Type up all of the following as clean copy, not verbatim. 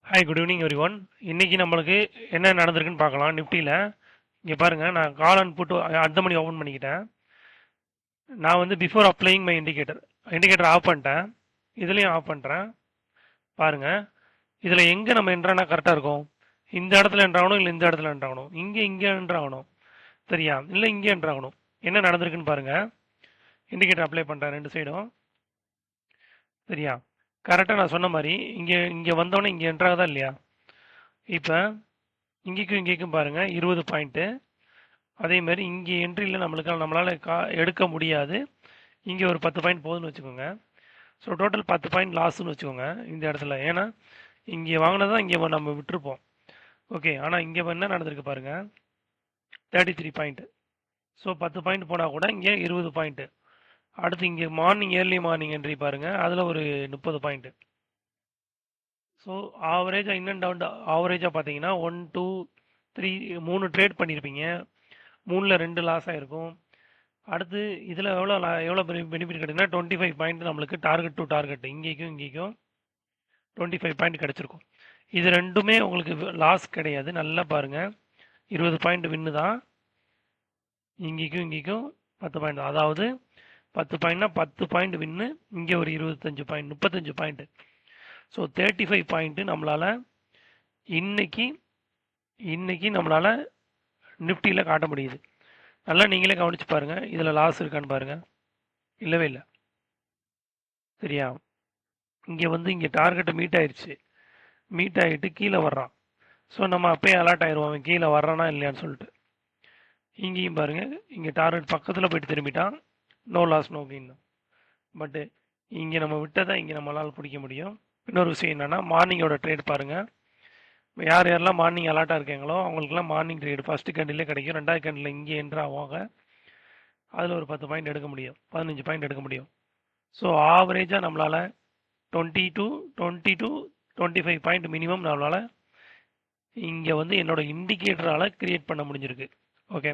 Hi, good evening every one. இன்றைக்கி நம்மளுக்கு என்ன நடந்திருக்குன்னு பார்க்கலாம். நிஃப்டியில் இங்கே பாருங்கள், நான் கால் அண்ட் புட்டு அந்த மணி ஓப்பன் பண்ணிக்கிட்டேன். நான் வந்து பிஃபோர் அப்ளைங் மை இண்டிகேட்டர் ஆஃப் பண்ணிட்டேன். இதுலேயும் ஆஃப் பண்ணுறேன். பாருங்கள், இதில் எங்கே நம்ம என்ட்ரானா கரெக்டாக இருக்கும்? இந்த இடத்துல என்ட்ராகணும், இல்லை இந்த இடத்துல என்ட்ராகணும், இங்கே என்ட்ராகணும், சரியா? இல்லை இங்கே என்ட்ராகணும். என்ன நடந்திருக்குன்னு பாருங்கள். இண்டிகேட்டர் அப்ளை பண்ணுறேன் ரெண்டு சைடும், சரியா? கரெக்டாக நான் சொன்ன மாதிரி இங்கே வந்தோடனே இங்கே என்ட்ராகுதா இல்லையா? இப்போ இங்கேக்கும் பாருங்கள் 20 பாயிண்ட்டு. அதே மாதிரி இங்கே என்ட்ரியில் நம்மளால் எடுக்க முடியாது. இங்கே ஒரு 10 பாயிண்ட் போகுதுன்னு வச்சுக்கோங்க. ஸோ டோட்டல் 10 பாயிண்ட் லாஸ்ன்னு வச்சுக்கோங்க இந்த இடத்துல. ஏன்னா இங்கே வாங்கினதான் இங்கே நம்ம விட்டுருப்போம். ஓகே, ஆனால் இங்கே என்ன நடந்திருக்கு பாருங்கள், 33 பாயிண்ட்டு. ஸோ 10 பாயிண்ட் போனால் கூட இங்கே 20 பாயிண்ட்டு. அடுத்து இங்கே ஏர்லி மார்னிங் என்ட்ரி பாருங்கள், அதில் ஒரு 30 பாயிண்ட்டு. ஸோ ஆவரேஜாக இன் அண்ட் அவுட் ஆவரேஜாக பார்த்தீங்கன்னா 1 2 3 3 ட்ரேட் பண்ணியிருப்பீங்க. 3ல் 2 லாஸ் ஆகிருக்கும். அடுத்து இதில் எவ்வளோ பெனிஃபிட் கிடைக்குன்னா 25 பாயிண்ட் நம்மளுக்கு டார்கெட் டு டார்கெட் இங்கேக்கும் 25 பாயிண்ட் கிடச்சிருக்கும். இது ரெண்டுமே உங்களுக்கு லாஸ் கிடையாது. நல்லா பாருங்கள், 20 பாயிண்ட் வின்னு தான். இங்கேக்கும் 10 பாயிண்ட் தான். அதாவது 10 பாயிண்ட்னா 10 பாயிண்ட் வின்னு, இங்கே ஒரு 25 பாயிண்ட் 35 பாயிண்ட்டு. ஸோ 35 பாயிண்ட்டு நம்மளால் இன்னைக்கு நம்மளால் நிஃப்டியில் காட்ட முடியுது. நல்லா நீங்களே கவனித்து பாருங்கள், இதில் லாஸ் இருக்கான்னு பாருங்கள். இல்லவே இல்லை, சரியா? இங்கே டார்கெட்டை மீட் ஆகிட்டு கீழே வர்றான். ஸோ நம்ம அப்பயே அலர்ட் ஆயிடுவோம், அவன் கீழே வர்றானா இல்லையான்னு சொல்லிட்டு. இங்கேயும் பாருங்கள், இங்கே டார்கெட் பக்கத்தில் போயிட்டு திரும்பிட்டான். நோ லாஸ் நோ கெயின் தான். பட்டு இங்கே நம்ம விட்டதை இங்கே நம்மளால் பிடிக்க முடியும். இன்னொரு விஷயம் என்னென்னா, மார்னிங்கோட ட்ரேட் பாருங்கள். யாரெல்லாம் மார்னிங் அலர்ட்டாக இருக்காங்களோ அவங்களுக்குலாம் மார்னிங் ட்ரேட் ஃபஸ்ட்டு கேண்டிலே கிடைக்கும். ரெண்டாவது கேண்டில் இங்கே என்ட்ரு ஆவாங்க. அதில் ஒரு 10 பாயிண்ட் எடுக்க முடியும், 15 பாயிண்ட் எடுக்க முடியும். ஸோ ஆவரேஜாக நம்மளால் 20 to 25 பாயிண்ட் மினிமம் நம்மளால் இங்கே வந்து என்னோடய இண்டிகேட்டரால் க்ரியேட் பண்ண முடிஞ்சிருக்கு. ஓகே,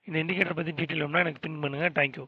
இந்த இண்டிகேட்டர் பற்றி டீட்டெயில் வேணும்னா எனக்கு பின் பண்ணுங்கள். தேங்க்யூ.